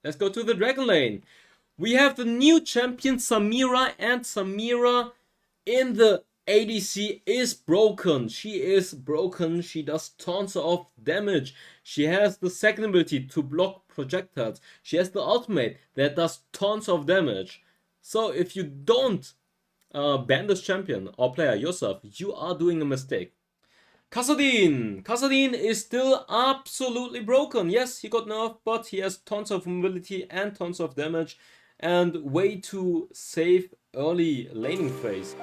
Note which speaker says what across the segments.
Speaker 1: Let's go to the Dragon Lane. We have the new champion Samira, and Samira in the ADC is broken. She is broken. She does tons of damage. She has the second ability to block projectiles. She has the ultimate that does tons of damage. So if you don't ban this champion or player yourself, you are doing a mistake. Kassadin! Kassadin is still absolutely broken. Yes, he got nerfed, but he has tons of mobility and tons of damage and way too safe early laning phase.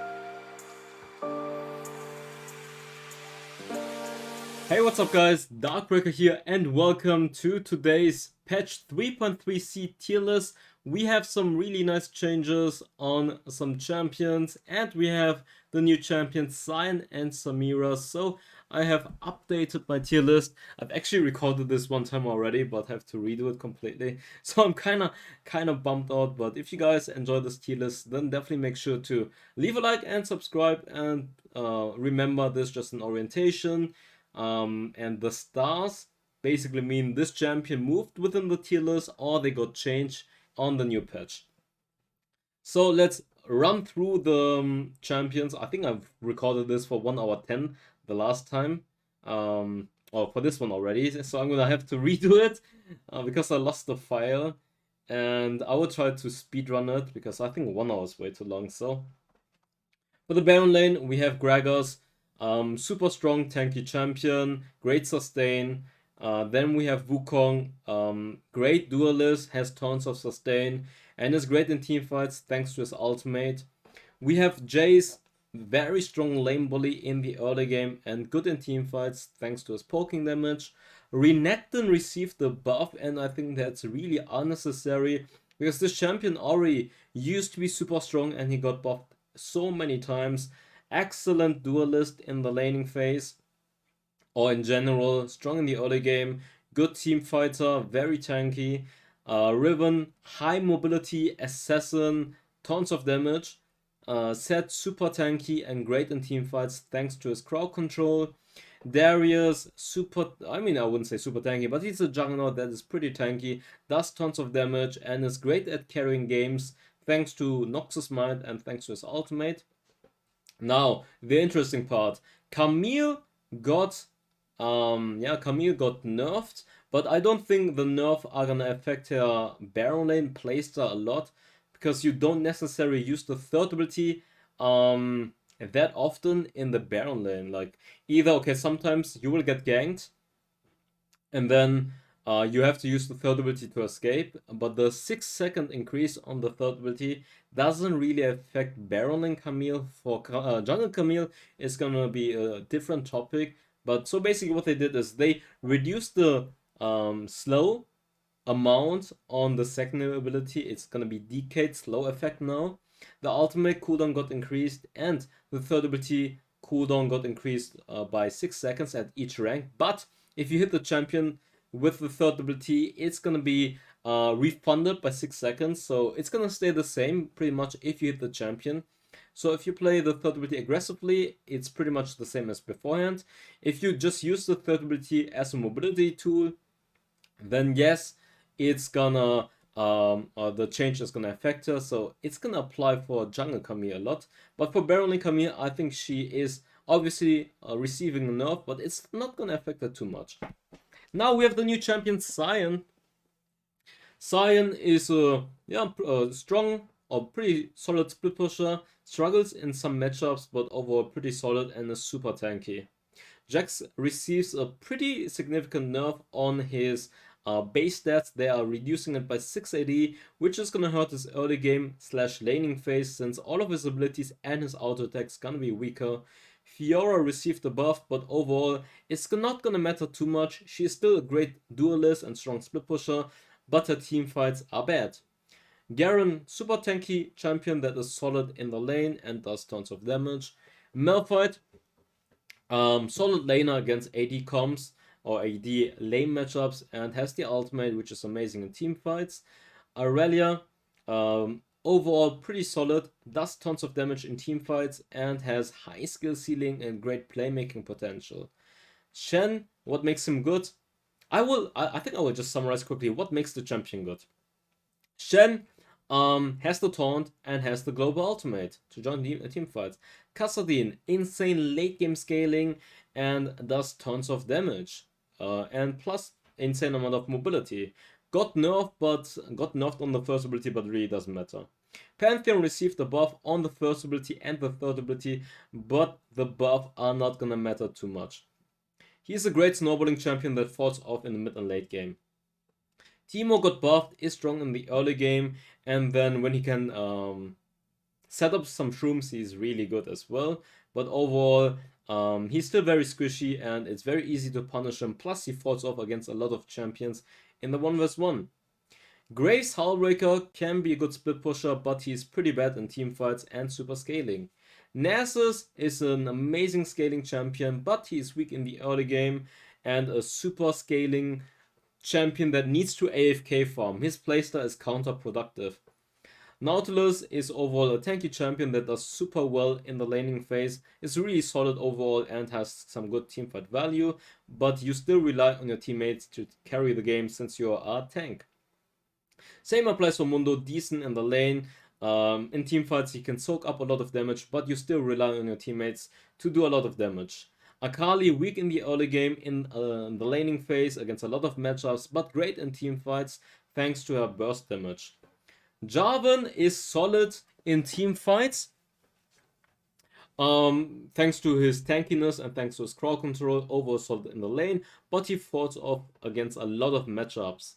Speaker 1: Hey, what's up guys? Darkbreaker here and welcome to today's patch 3.3c tier list. We have some really nice changes on some champions and we have the new champions Sion and Samira. So I have updated my tier list. I've actually recorded this one time already, but have to redo it completely. So I'm kind of bummed out. But if you guys enjoy this tier list, then definitely make sure to leave a like and subscribe. And remember, this is just an orientation. And the stars basically mean this champion moved within the tier list or they got changed on the new patch. So let's run through the champions. I think I've recorded this for 1 hour 10 the last time, or for this one already. So I'm gonna have to redo it because I lost the file, and I will try to speedrun it because I think 1 hour is way too long. So for the Baron lane, we have Gragas. Super strong tanky champion, great sustain. Then we have Wukong, great duelist, has tons of sustain, and is great in teamfights thanks to his ultimate. We have Jace, very strong lane bully in the early game and good in teamfights thanks to his poking damage. Renekton received the buff, and I think that's really unnecessary because this champion already used to be super strong and he got buffed so many times. Excellent duelist in the laning phase, or in general, strong in the early game, good team fighter, very tanky. Riven, high mobility, assassin, tons of damage. Set super tanky and great in team fights thanks to his crowd control. Darius, I wouldn't say super tanky, but he's a juggernaut that is pretty tanky, does tons of damage, and is great at carrying games thanks to Noxus Might and thanks to his ultimate. Now, the interesting part, Camille got nerfed, but I don't think the nerf are gonna affect her Baron lane playstyle a lot, because you don't necessarily use the third ability that often in the Baron lane. Like, sometimes you will get ganked, and then you have to use the third ability to escape, but the 6-second increase on the third ability doesn't really affect Baron lane Camille. For Jungle Camille, it's gonna be a different topic. But so basically what they did is they reduced the slow amount on the second ability. It's gonna be Decade slow effect now. The ultimate cooldown got increased and the third ability cooldown got increased by 6 seconds at each rank. But if you hit the champion with the third ability, it's gonna be refunded by 6 seconds. So it's gonna stay the same pretty much if you hit the champion. So if you play the third ability aggressively, it's pretty much the same as beforehand. If you just use the third ability as a mobility tool, then yes, it's gonna the change is gonna affect her. So it's gonna apply for Jungle Camille a lot. But for Baron lane Camille, I think she is obviously receiving a nerf, but it's not gonna affect her too much. Now we have the new champion Sion. Sion is a strong or pretty solid split pusher, struggles in some matchups, but overall pretty solid and is super tanky. Jax receives a pretty significant nerf on his base stats. They are reducing it by 6 AD, which is gonna hurt his early game / laning phase since all of his abilities and his auto attacks gonna be weaker. Fiora received the buff, but overall it's not gonna matter too much. She is still a great duelist and strong split pusher, but her team fights are bad. Garen, super tanky champion that is solid in the lane and does tons of damage. Malphite, solid laner against AD comps or AD lane matchups and has the ultimate, which is amazing in team fights. Aurelia, overall pretty solid, does tons of damage in team fights and has high skill ceiling and great playmaking potential. Shen, what makes him good? I think I will just summarize quickly what makes the champion good. Shen has the taunt and has the global ultimate to join team fights. Kassadin, insane late game scaling and does tons of damage. And plus insane amount of mobility. Got nerfed on the first ability, but really doesn't matter. Pantheon received the buff on the first ability and the third ability, but the buff are not gonna matter too much. He's a great snowballing champion that falls off in the mid and late game. Teemo got buffed, is strong in the early game, and then when he can set up some shrooms, he's really good as well. But overall, he's still very squishy, and it's very easy to punish him. Plus, he falls off against a lot of champions in the 1v1. Graves Hullbreaker can be a good split pusher, but he's pretty bad in team fights and super scaling. Nasus is an amazing scaling champion, but he's weak in the early game and a super scaling champion that needs to AFK farm. His playstyle is counterproductive. Nautilus is overall a tanky champion that does super well in the laning phase, is really solid overall and has some good teamfight value, but you still rely on your teammates to carry the game since you are a tank. Same applies for Mundo, decent in the lane. In teamfights he can soak up a lot of damage, but you still rely on your teammates to do a lot of damage. Akali weak in the early game in the laning phase against a lot of matchups, but great in teamfights thanks to her burst damage. Jarvan is solid in team fights, thanks to his tankiness and thanks to his crowd control, overall solid in the lane, but he falls off against a lot of matchups.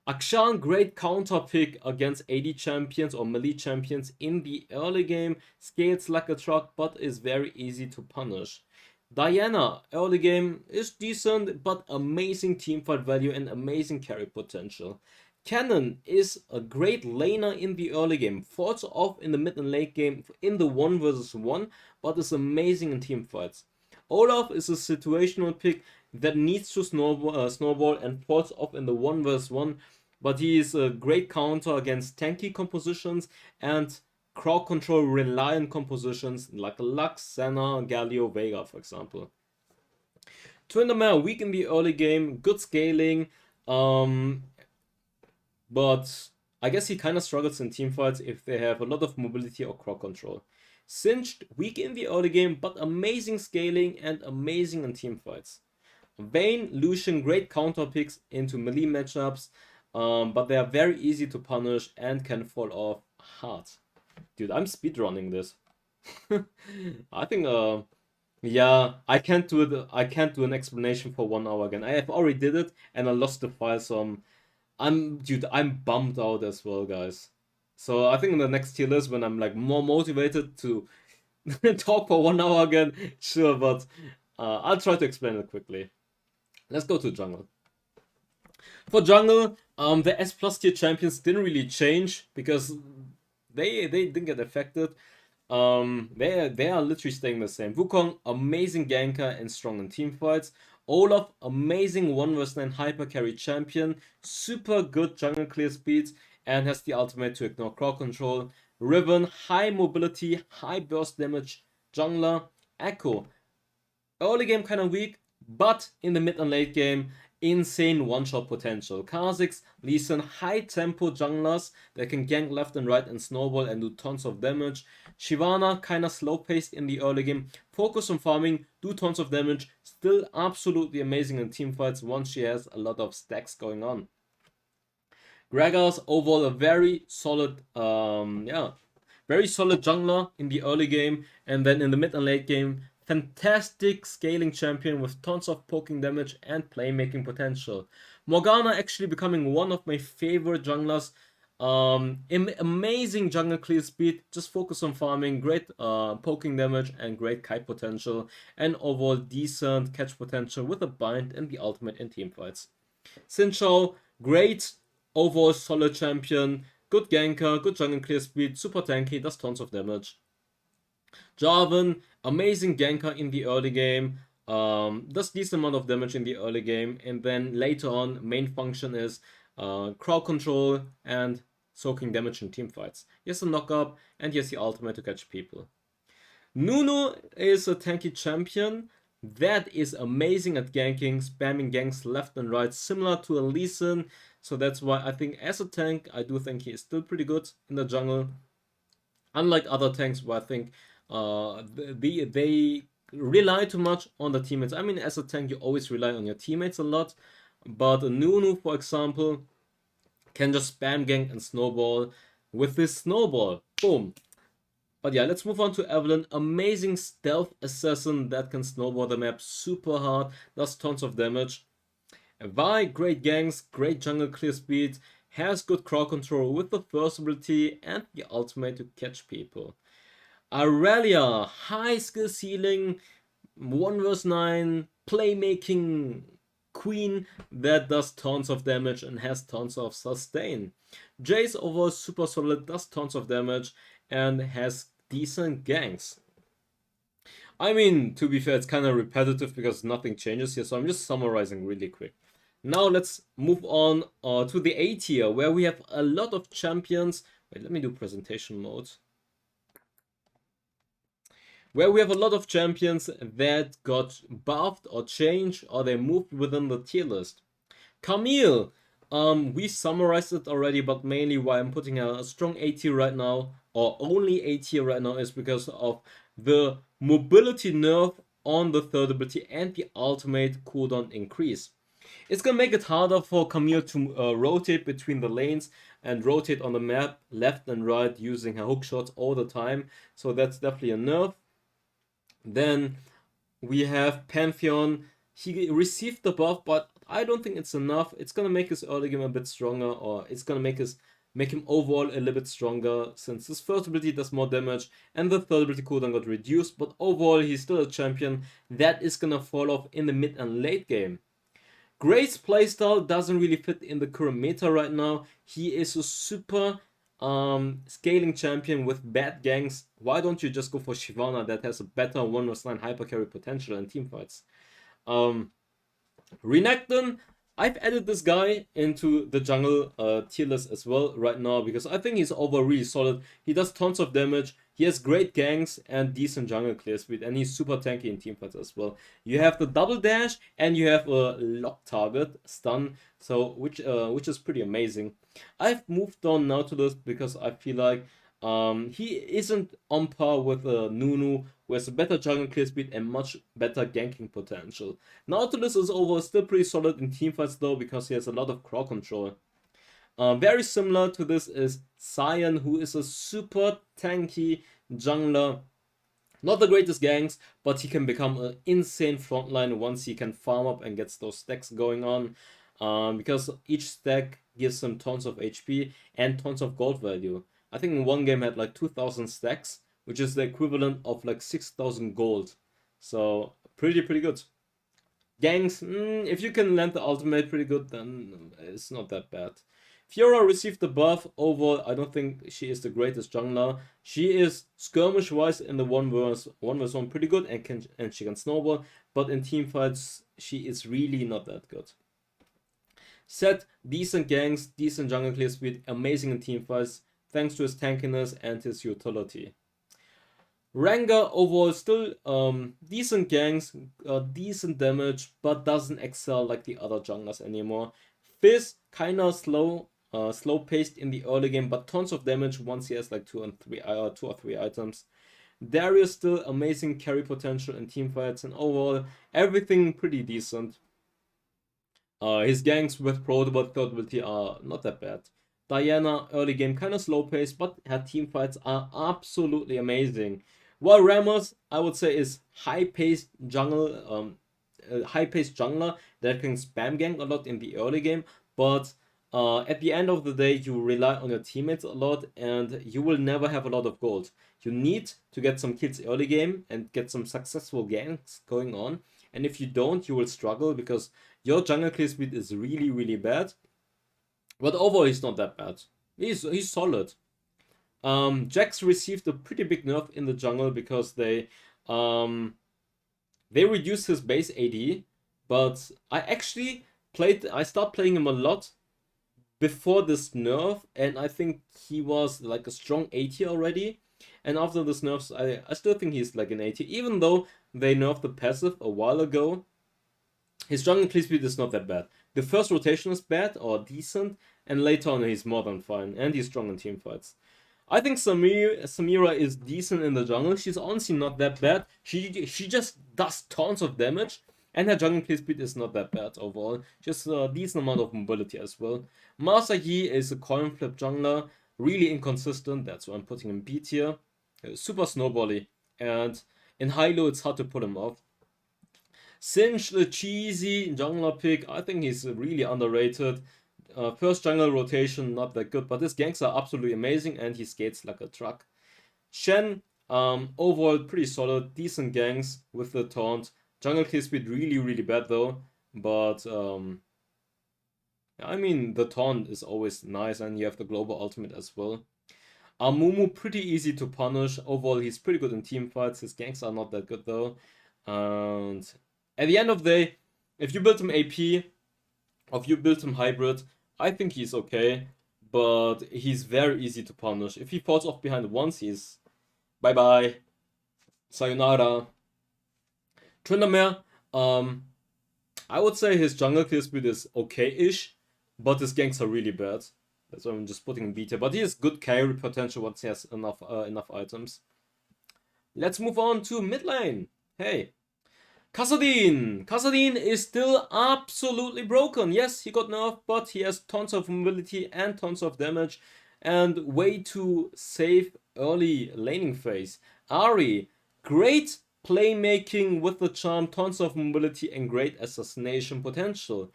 Speaker 1: Akshan, great counter pick against AD champions or melee champions in the early game, scales like a truck but is very easy to punish. Diana, early game is decent but amazing teamfight value and amazing carry potential. Cannon is a great laner in the early game, falls off in the mid and late game in the 1v1, but is amazing in teamfights. Olaf is a situational pick that needs to snowball and falls off in the 1v1, but he is a great counter against tanky compositions and crowd control reliant compositions like Lux, Senna, Galio, Vega, for example. Tryndamere weak in the early game, good scaling, but I guess he kind of struggles in teamfights if they have a lot of mobility or crowd control. Singed weak in the early game, but amazing scaling and amazing in teamfights. Vayne, Lucian, great counter picks into melee matchups, but they are very easy to punish and can fall off hard. Dude, I'm speedrunning this. I think, yeah, I can't do it. I can't do an explanation for 1 hour again. I have already did it and I lost the file, so I'm bummed out as well, guys. So I think in the next tier list, when I'm like more motivated to talk for 1 hour again, sure, but I'll try to explain it quickly. Let's go to jungle. For jungle, the S plus tier champions didn't really change because they didn't get affected. They are literally staying the same. Wukong, amazing ganker and strong in team fights. Olaf, amazing 1v9 hyper carry champion, super good jungle clear speeds and has the ultimate to ignore crowd control. Riven, high mobility, high burst damage jungler. Echo, early game kind of weak, but in the mid and late game, insane one-shot potential. Kha'Zix, Lee Sin, high tempo junglers that can gank left and right and snowball and do tons of damage. Shyvana, kinda slow-paced in the early game, focus on farming, do tons of damage, still absolutely amazing in teamfights once she has a lot of stacks going on. Gragas, overall a very solid, very solid jungler in the early game, and then in the mid and late game, fantastic scaling champion with tons of poking damage and playmaking potential. Morgana actually becoming one of my favorite junglers. Amazing jungle clear speed, just focus on farming, great poking damage and great kite potential, and overall decent catch potential with a bind and the ultimate in teamfights. Xin Zhao, great overall solid champion, good ganker, good jungle clear speed, super tanky, does tons of damage. Jarvan, amazing ganker in the early game, does decent amount of damage in the early game, and then later on, main function is crowd control and soaking damage in teamfights. He has a knock-up, and he has the ultimate to catch people. Nunu is a tanky champion, That is amazing at ganking, spamming ganks left and right, similar to a Lee Sin. So that's why I think as a tank, I do think he is still pretty good in the jungle. Unlike other tanks where I think they rely too much on the teammates. I mean, as a tank, you always rely on your teammates a lot. But Nunu, for example, can just spam gank and snowball with this snowball. Boom. But yeah, let's move on to Evelynn. Amazing stealth assassin that can snowball the map super hard, does tons of damage. Vi, great ganks, great jungle clear speed, has good crowd control with the first ability and the ultimate to catch people. Aurelia, high skill ceiling, 1 vs 9, playmaking queen that does tons of damage and has tons of sustain. Jace overall super solid, does tons of damage and has decent ganks. I mean, to be fair, it's kind of repetitive because nothing changes here, so I'm just summarizing really quick. Now let's move on to the A tier, where we have a lot of champions. Wait, let me do presentation mode. Where we have a lot of champions that got buffed or changed, or they moved within the tier list. Camille, we summarized it already, but mainly why I'm putting a strong A tier right now, or only A tier right now, is because of the mobility nerf on the third ability and the ultimate cooldown increase. It's gonna make it harder for Camille to rotate between the lanes and rotate on the map left and right using her hook shots all the time. So that's definitely a nerf. Then we have Pantheon. He received the buff, but I don't think it's enough. It's gonna make his early game a bit stronger, or it's gonna make him overall a little bit stronger, since his first ability does more damage and the third ability cooldown got reduced, but overall he's still a champion that is gonna fall off in the mid and late game. Gray's playstyle doesn't really fit in the current meta right now. He is a super scaling champion with bad ganks. Why don't you just go for Shyvana that has a better 1 vs 9 hyper carry potential in teamfights? Renekton, I've added this guy into the jungle tier list as well right now because I think he's overall really solid. He does tons of damage, he has great ganks and decent jungle clear speed, and he's super tanky in teamfights as well. You have the double dash and you have a lock target stun, so which is pretty amazing. I've moved on now to this because I feel like he isn't on par with Nunu, who has a better jungle clear speed and much better ganking potential. Nautilus is overall still pretty solid in teamfights though, because he has a lot of crowd control. Very similar to this is Sion, who is a super tanky jungler. Not the greatest ganks, but he can become an insane frontline once he can farm up and gets those stacks going on. Because each stack gives him tons of HP and tons of gold value. I think in one game had like 2,000 stacks, which is the equivalent of like 6,000 gold. So pretty good. Ganks, if you can land the ultimate pretty good, then it's not that bad. Fiora received the buff. Overall, I don't think she is the greatest jungler. She is skirmish wise in the 1v1 pretty good and she can snowball, but in teamfights she is really not that good. Set, decent ganks, decent jungle clear speed, amazing in teamfights, thanks to his tankiness and his utility. Rengar overall still decent ganks, decent damage, but doesn't excel like the other junglers anymore. Fizz kinda slow paced in the early game, but tons of damage once he has like 2 or 3 items. Darius still amazing carry potential in teamfights, and overall everything pretty decent. His ganks with Protobot third ability are not that bad. Diana early game kind of slow paced, but her teamfights are absolutely amazing. While Ramos, I would say, is high paced jungler that can spam gank a lot in the early game, but at the end of the day, you rely on your teammates a lot and you will never have a lot of gold. You need to get some kills early game and get some successful ganks going on. And if you don't, you will struggle because your jungle clear speed is really bad. But overall, he's not that bad. He's solid. Jax received a pretty big nerf in the jungle because they reduced his base AD. But I started playing him a lot before this nerf, and I think he was like a strong 80 already. And after this nerfs, I still think he's like an 80, even though they nerfed the passive a while ago. His jungle clear speed is not that bad. The first rotation is bad or decent, and later on he's more than fine, and he's strong in team fights. I think Samira is decent in the jungle. She's honestly not that bad. She just does tons of damage, and her jungle clear speed is not that bad overall. Just a decent amount of mobility as well. Master Yi is a coin flip jungler, really inconsistent. That's why I'm putting him B tier. Super snowbally, and in high-low it's hard to put him off. Singe, the cheesy jungler pick, I think he's really underrated. First jungle rotation, not that good, but his ganks are absolutely amazing and he skates like a truck. Shen, overall pretty solid, decent ganks with the taunt. Jungle clear speed really bad though, but I mean the taunt is always nice and you have the global ultimate as well. Amumu, pretty easy to punish. Overall, he's pretty good in team fights. His ganks are not that good though. And at the end of the day, if you build him AP, or if you build him hybrid, I think he's okay, but he's very easy to punish. If he falls off behind once, he's bye-bye. Sayonara. Tryndamere, I would say his jungle clear speed is okay-ish, but his ganks are really bad. That's why I'm just putting in B tier. But he has good carry potential once he has enough items. Let's move on to mid lane. Hey. Kassadin! Kassadin is still absolutely broken. Yes, he got nerfed, but he has tons of mobility and tons of damage and way too safe early laning phase. Ahri, great playmaking with the charm, tons of mobility and great assassination potential.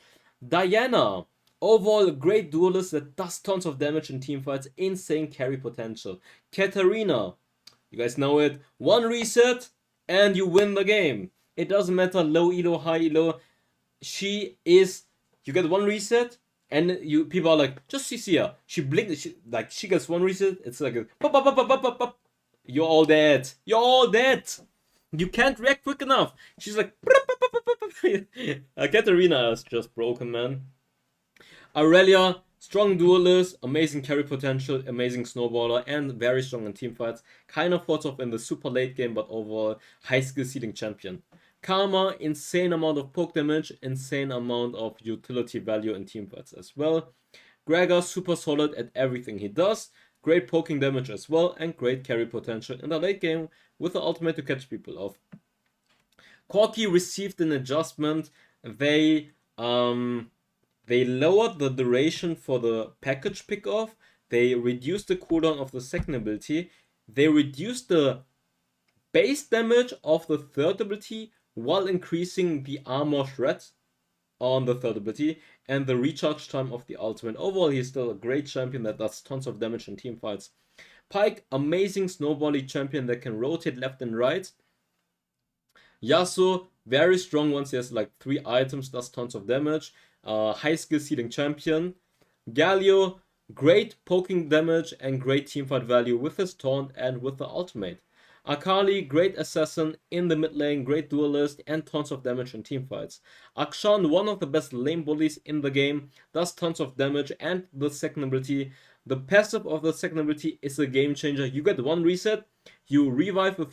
Speaker 1: Diana, overall a great duelist that does tons of damage in teamfights, insane carry potential. Katarina, you guys know it, one reset and you win the game. It doesn't matter low elo, high elo. She is, you get one reset and people are like, just CC her. She blinks, she gets one reset, it's like a pop, pop, pop, pop, pop, pop. You're all dead. You're all dead. You can't react quick enough. She's like, Katarina is just broken, man. Aurelia, strong duelist, amazing carry potential, amazing snowballer, and very strong in teamfights. Kind of falls off in the super late game, but overall, high skill ceiling champion. Karma, insane amount of poke damage, insane amount of utility value in teamfights as well. Gregor, super solid at everything he does. Great poking damage as well, and great carry potential in the late game with the ultimate to catch people off. Corki received an adjustment. They lowered the duration for the package pick-off. They reduced the cooldown of the second ability. They reduced the base damage of the third ability while increasing the armor shred on the third ability and the recharge time of the ultimate. Overall, he's still a great champion that does tons of damage in team fights. Pyke, amazing snowbally champion that can rotate left and right. Yasuo, very strong once he has like 3 items, does tons of damage. High skill ceiling champion. Galio, great poking damage and great teamfight value with his taunt and with the ultimate. Akali, great assassin in the mid lane, great duelist and tons of damage in teamfights. Akshan, one of the best lane bullies in the game, does tons of damage and the second ability. The passive of the second ability is a game changer. You get one reset, you revive your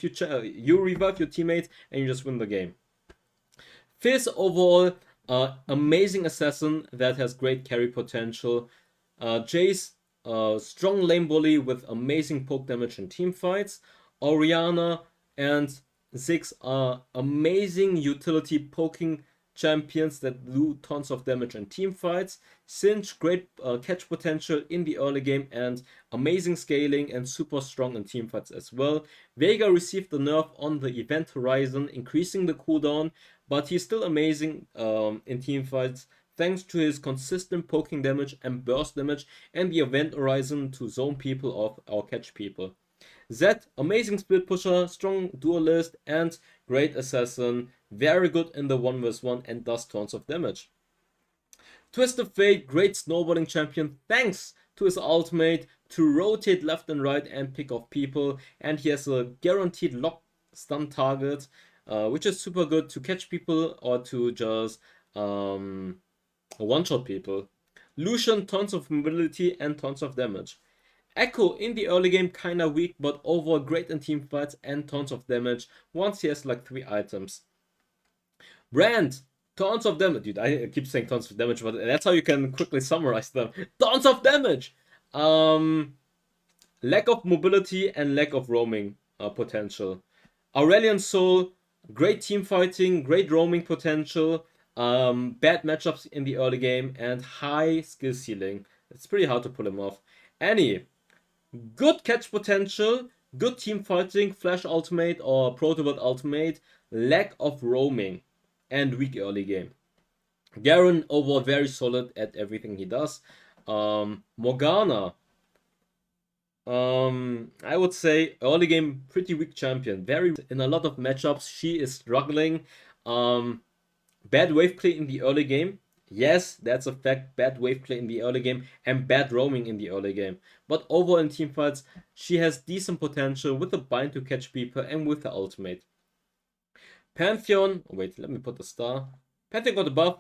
Speaker 1: teammates and you just win the game. Fizz, overall, amazing assassin that has great carry potential. Jace, strong lane bully with amazing poke damage in teamfights. Orianna and Ziggs are amazing utility poking champions that do tons of damage in teamfights. Singe, great catch potential in the early game and amazing scaling and super strong in teamfights as well. Vega received the nerf on the event horizon, increasing the cooldown, but he's still amazing in teamfights thanks to his consistent poking damage and burst damage and the event horizon to zone people off or catch people. Zed, amazing split pusher, strong duelist and great assassin, very good in the 1vs1 and does tons of damage. Twisted Fate, great snowballing champion thanks to his ultimate to rotate left and right and pick off people, and he has a guaranteed lock stun target, which is super good to catch people or to just one-shot people. Lucian, tons of mobility and tons of damage. Echo in the early game kinda weak, but overall great in team fights and tons of damage once he has like 3 items. Brand, tons of damage. Dude, I keep saying tons of damage, but that's how you can quickly summarize them. Tons of damage! Lack of mobility and lack of roaming potential. Aurelion Soul, great team fighting, great roaming potential, bad matchups in the early game, and high skill ceiling. It's pretty hard to pull him off. Annie, good catch potential, good team fighting, flash ultimate or protobot ultimate, lack of roaming, and weak early game. Garen overall very solid at everything he does. Morgana, I would say early game pretty weak champion. Very in a lot of matchups she is struggling. Bad wave play in the early game. Yes, that's a fact. Bad wave play in the early game and bad roaming in the early game. But overall in team fights, she has decent potential with the bind to catch people and with the ultimate. Pantheon. Oh, wait, let me put the star. Pantheon got a buff.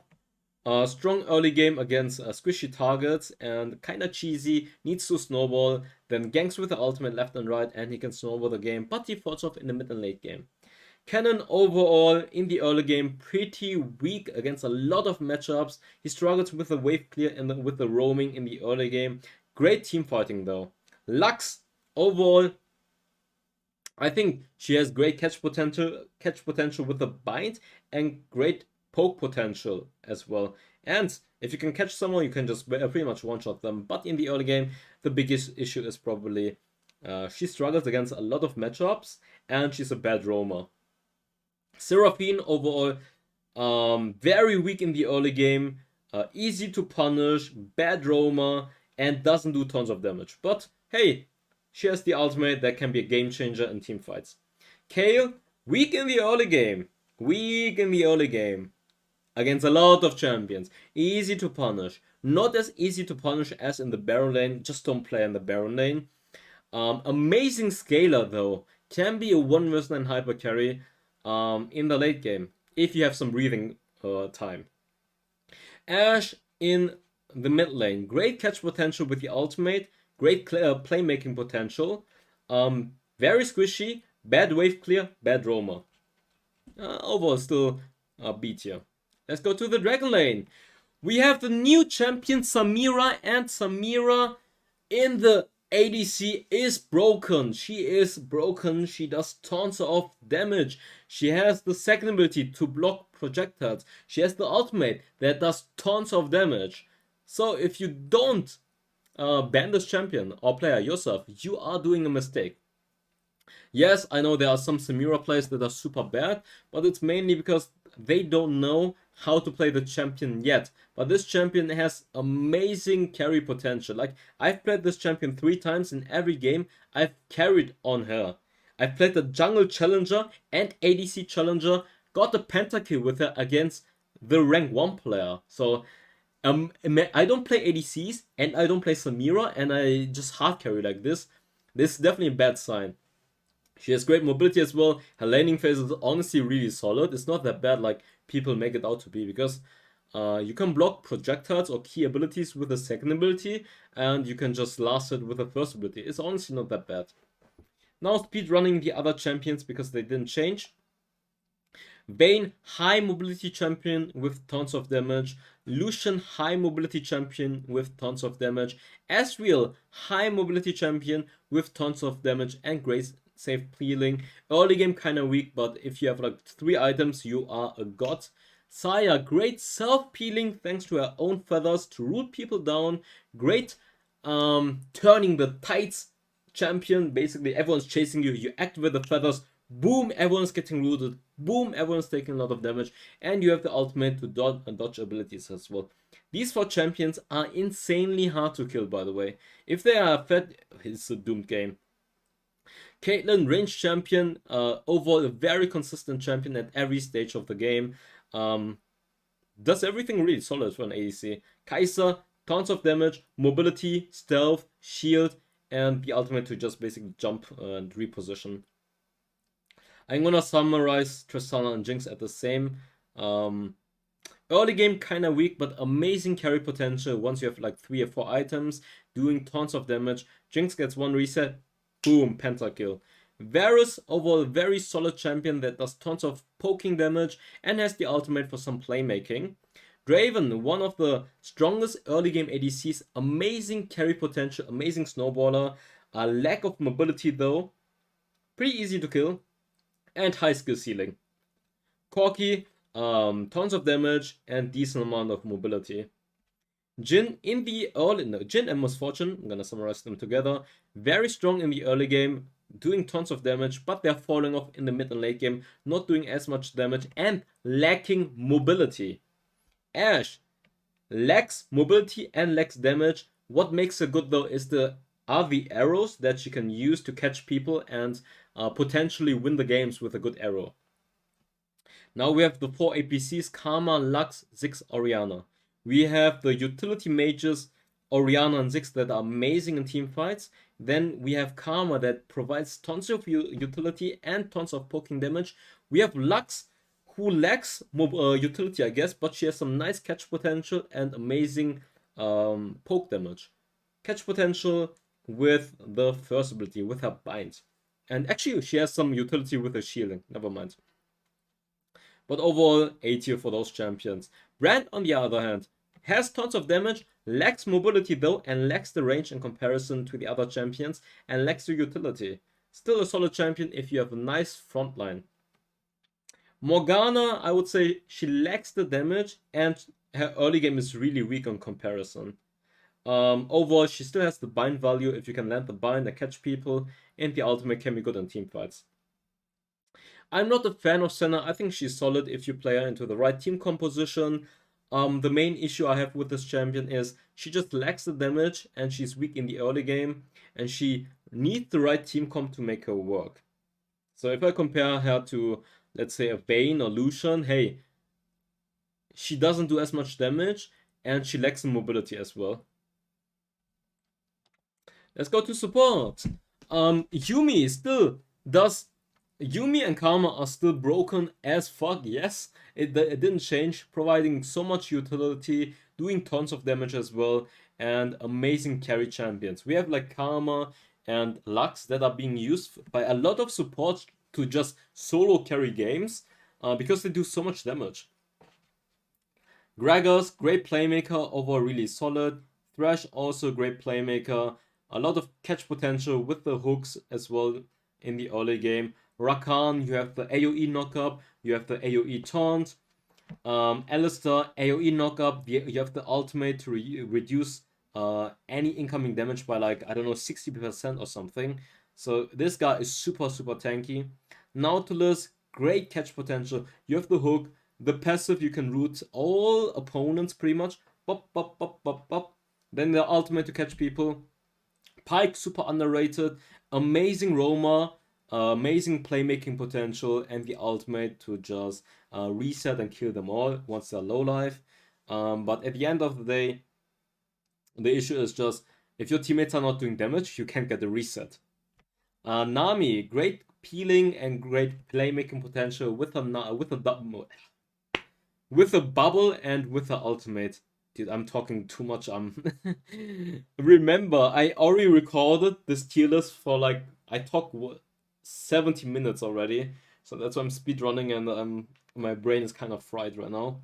Speaker 1: Strong early game against squishy targets and kinda cheesy, needs to snowball, then ganks with the ultimate left and right and he can snowball the game, but he falls off in the mid and late game. Cannon overall in the early game pretty weak against a lot of matchups. He struggles with the wave clear and with the roaming in the early game. Great team fighting though. Lux overall, I think she has great catch potential with the bind and great poke potential as well. And if you can catch someone, you can just pretty much one-shot them. But in the early game, the biggest issue is probably she struggles against a lot of matchups and she's a bad roamer. Seraphine overall, very weak in the early game, easy to punish, bad roamer, and doesn't do tons of damage. But hey, she has the ultimate that can be a game changer in team fights. Kayle, weak in the early game. Weak in the early game. Against a lot of champions. Easy to punish. Not as easy to punish as in the Baron lane. Just don't play in the Baron lane. Amazing scaler though. Can be a 1 vs 9 hyper carry in the late game. If you have some breathing time. Ashe in the mid lane. Great catch potential with the ultimate. Great playmaking potential. Very squishy. Bad wave clear. Bad roamer. Overall still B tier. Let's go to the Dragon lane. We have the new champion Samira, and Samira in the ADC is broken. She is broken. She does tons of damage. She has the second ability to block projectiles. She has the ultimate that does tons of damage. So if you don't ban this champion or player yourself, you are doing a mistake. Yes, I know there are some Samira players that are super bad, but it's mainly because they don't know how to play the champion yet. But this champion has amazing carry potential. Like, I've played this champion 3 times in every game. I've carried on her. I've played the jungle challenger and ADC challenger, got a pentakill with her against the rank 1 player. So I don't play ADCs and I don't play Samira and I just hard carry like this. This is definitely a bad sign. She has great mobility as well. Her laning phase is honestly really solid. It's not that bad like people make it out to be, because you can block projectiles or key abilities with the second ability, and you can just last it with the first ability. It's honestly not that bad. Now speed running the other champions because they didn't change. Vayne, high mobility champion with tons of damage. Lucian, high mobility champion with tons of damage. Ezreal, high mobility champion with tons of damage and great safe healing. Early game kinda weak, but if you have like 3 items, you are a god. Saya, great self-peeling thanks to her own feathers to root people down. Great turning the tides champion. Basically, everyone's chasing you. You activate the feathers. Boom, everyone's getting rooted. Boom, everyone's taking a lot of damage. And you have the ultimate to dodge abilities as well. These 4 champions are insanely hard to kill, by the way. If they are fed, it's a doomed game. Caitlyn, range champion, overall a very consistent champion at every stage of the game. Does everything really solid for an ADC. Kai'Sa, tons of damage, mobility, stealth, shield, and the ultimate to just basically jump and reposition. I'm gonna summarize Tristana and Jinx at the same. Early game kinda weak, but amazing carry potential once you have like 3 or 4 items. doing tons of damage. Jinx gets 1 reset, boom, pentakill. Varus, overall very solid champion that does tons of poking damage and has the ultimate for some playmaking. Draven, one of the strongest early game ADCs, amazing carry potential, amazing snowballer, a lack of mobility though, pretty easy to kill, and high skill ceiling. Corki, tons of damage and decent amount of mobility. Jhin in the early, no, Jhin and Misfortune, I'm gonna summarize them together, very strong in the early game, doing tons of damage, but they're falling off in the mid and late game, not doing as much damage and lacking mobility. Ashe lacks mobility and lacks damage. What makes her good though is the arrows that she can use to catch people and potentially win the games with a good arrow. Now we have the 4 APCs, Karma, Lux, Ziggs, Orianna. We have the utility mages, Orianna and Ziggs, that are amazing in team fights. Then we have Karma that provides tons of utility and tons of poking damage. We have Lux, who lacks utility, I guess, but she has some nice catch potential and amazing poke damage. Catch potential with the first ability, with her bind. And actually, she has some utility with her shielding, never mind. But overall, A tier for those champions. Brand, on the other hand, has tons of damage, lacks mobility though, and lacks the range in comparison to the other champions, and lacks the utility. Still a solid champion if you have a nice front line. Morgana, I would say she lacks the damage, and her early game is really weak on comparison. Overall, she still has the bind value if you can land the bind and catch people, and the ultimate can be good in team fights. I'm not a fan of Senna. I think she's solid if you play her into the right team composition. The main issue I have with this champion is she just lacks the damage and she's weak in the early game, and she needs the right team comp to make her work. So if I compare her to, let's say, a Vayne or Lucian, hey, she doesn't do as much damage and she lacks in mobility as well. Let's go to support. Yuumi still does. Yuumi and Karma are still broken as fuck, yes. It didn't change, providing so much utility, doing tons of damage as well, and amazing carry champions. We have like Karma and Lux that are being used by a lot of support to just solo carry games because they do so much damage. Gragas, great playmaker, overall really solid. Thresh, also great playmaker. A lot of catch potential with the hooks as well in the early game. Rakan, you have the AoE knockup, you have the AoE taunt. Alistar, AoE knockup, you have the ultimate to reduce any incoming damage by like, I don't know, 60% or something. So this guy is super tanky. Nautilus, great catch potential. You have the hook, the passive, you can root all opponents pretty much. Bop, bop, bop, bop, bop. Then the ultimate to catch people. Pyke, super underrated. Amazing roamer. Amazing playmaking potential, and the ultimate to just reset and kill them all once they're low life. But at the end of the day, the issue is just if your teammates are not doing damage, you can't get a reset. Nami, great peeling and great playmaking potential with a bubble and with the ultimate. Dude, I'm talking too much. Remember, I already recorded this tier list for like, I talked 70 minutes already, so that's why I'm speedrunning and my brain is kind of fried right now.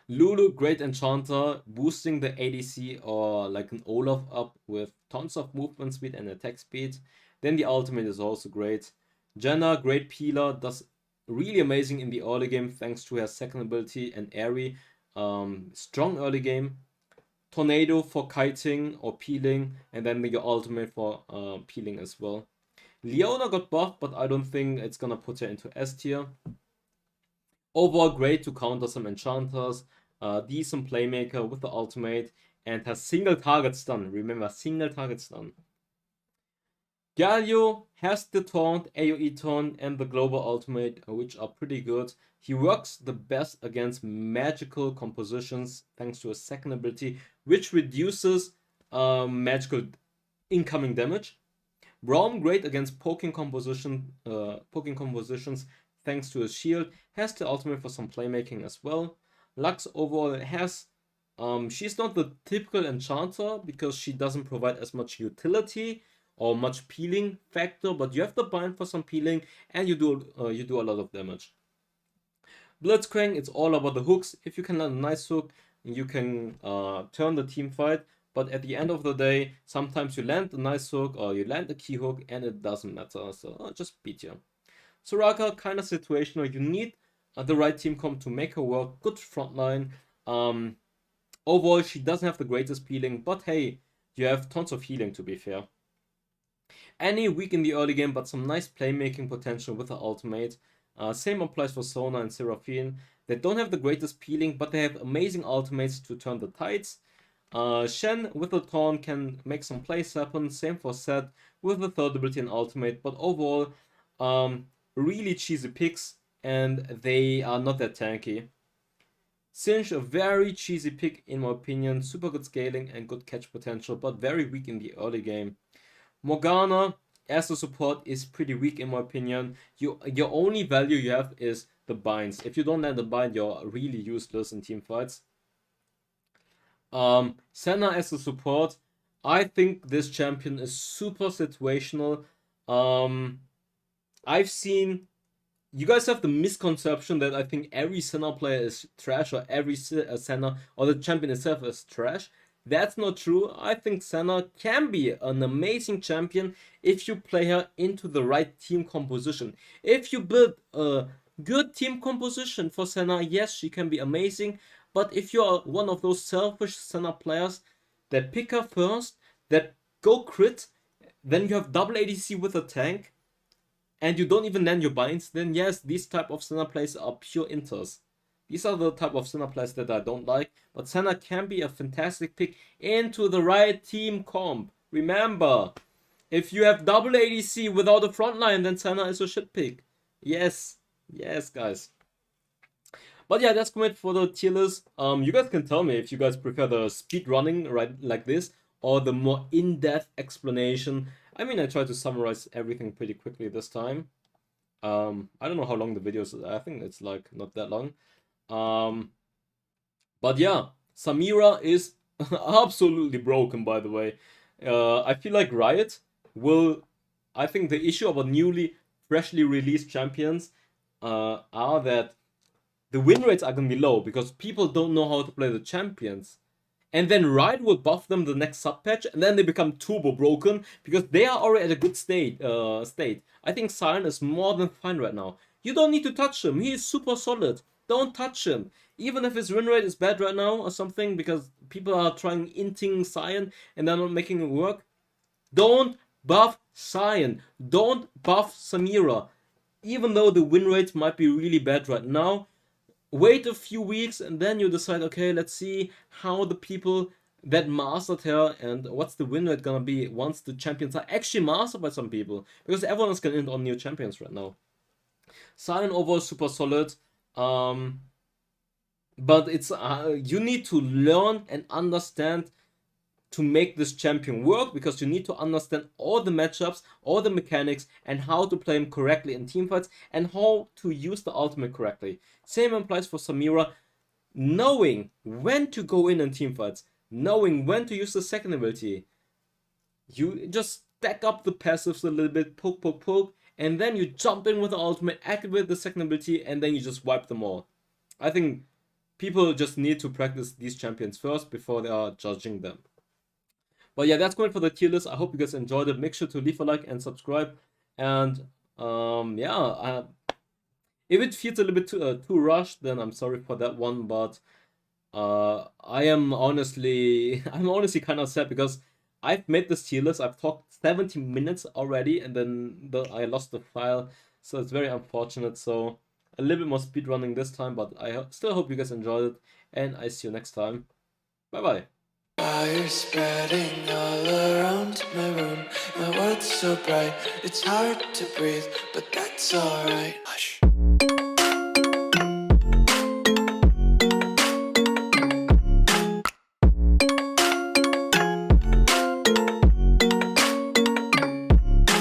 Speaker 1: Lulu, great enchanter, boosting the ADC or like an Olaf up with tons of movement speed and attack speed. Then the ultimate is also great. Jenna, great peeler, does really amazing in the early game thanks to her second ability and Airy. Strong early game. Tornado for kiting or peeling, and then your ultimate for peeling as well. Leona got buffed, but I don't think it's gonna put her into S tier. Overall, great to counter some enchanters. Decent playmaker with the ultimate, and has single target stun. Remember, single target stun. Galio has the taunt, AoE taunt, and the global ultimate, which are pretty good. He works the best against magical compositions thanks to a second ability, which reduces magical incoming damage. Braum, great against poking compositions thanks to his shield. Has the ultimate for some playmaking as well. Lux overall has She's not the typical enchanter because she doesn't provide as much utility or much peeling factor, but you have the bind for some peeling and you do a lot of damage. Blitzcrank, it's all about the hooks. If you can land a nice hook, you can turn the team fight. But at the end of the day, sometimes you land a nice hook or you land a key hook and it doesn't matter. So I'll just beat you. Soraka, kind of situational. You need the right team comp to make her work. Good frontline. Overall, she doesn't have the greatest peeling, but hey, you have tons of healing to be fair. Annie, weak in the early game, but some nice playmaking potential with her ultimate. Same applies for Sona and Seraphine. They don't have the greatest peeling, but they have amazing ultimates to turn the tides. Shen with the taunt can make some plays happen. Same for Set with the third ability and ultimate. But overall, really cheesy picks, and they are not that tanky. Singe, a very cheesy pick in my opinion. Super good scaling and good catch potential, but very weak in the early game. Morgana, as a support, is pretty weak in my opinion. Your only value you have is the binds. If you don't land the bind, you're really useless in team fights. Senna as a support, I think this champion is super situational. I've seen, you guys have the misconception that I think every Senna player is trash or every Senna or the champion itself is trash. That's not true. I think Senna can be an amazing champion if you play her into the right team composition. If you build a good team composition for Senna, yes, she can be amazing. But if you are one of those selfish Senna players that pick her first, that go crit, then you have double ADC with a tank, and you don't even land your binds, then yes, these type of Senna plays are pure inters. These are the type of Senna plays that I don't like, but Senna can be a fantastic pick into the right team comp. Remember, if you have double ADC without a frontline, then Senna is a shit pick. Yes, guys. But yeah, that's great for the tier list. You guys can tell me if you guys prefer the speed running right like this or the more in-depth explanation. I mean, I tried to summarize everything pretty quickly this time. I don't know how long the video is. I think it's like not that long. But yeah, Samira is absolutely broken, by the way. I feel like Riot will. I think the issue about freshly released champions are that the win rates are gonna be low because people don't know how to play the champions. And then Riot will buff them the next sub patch, and then they become turbo broken because they are already at a good state. I think Sion is more than fine right now. You don't need to touch him. He is super solid. Don't touch him. Even if his win rate is bad right now or something because people are trying inting Sion and they're not making it work. Don't buff Sion. Don't buff Samira. Even though the win rates might be really bad right now, wait a few weeks and then you decide, okay, let's see how the people that mastered her and what's the win rate gonna be once the champions are actually mastered by some people. Because everyone is gonna end on new champions right now. Sion overall super solid. But it's you need to learn and understand to make this champion work because you need to understand all the matchups, all the mechanics, and how to play him correctly in teamfights and how to use the ultimate correctly. Same applies for Samira. Knowing when to go in teamfights, knowing when to use the second ability. You just stack up the passives a little bit, poke, and then you jump in with the ultimate, activate the second ability, and then you just wipe them all. I think people just need to practice these champions first before they are judging them. But yeah, that's going for the tier list. I hope you guys enjoyed it. Make sure to leave a like and subscribe. And yeah, if it feels a little bit too rushed, then I'm sorry for that one. But I'm honestly kind of sad because I've made this tier list. I've talked 70 minutes already, and then I lost the file. So it's very unfortunate. So a little bit more speed running this time, but I still hope you guys enjoyed it. And I see you next time. Bye bye.
Speaker 2: Fire spreading all around my room. My world's so bright, it's hard to breathe, but that's alright. Hush.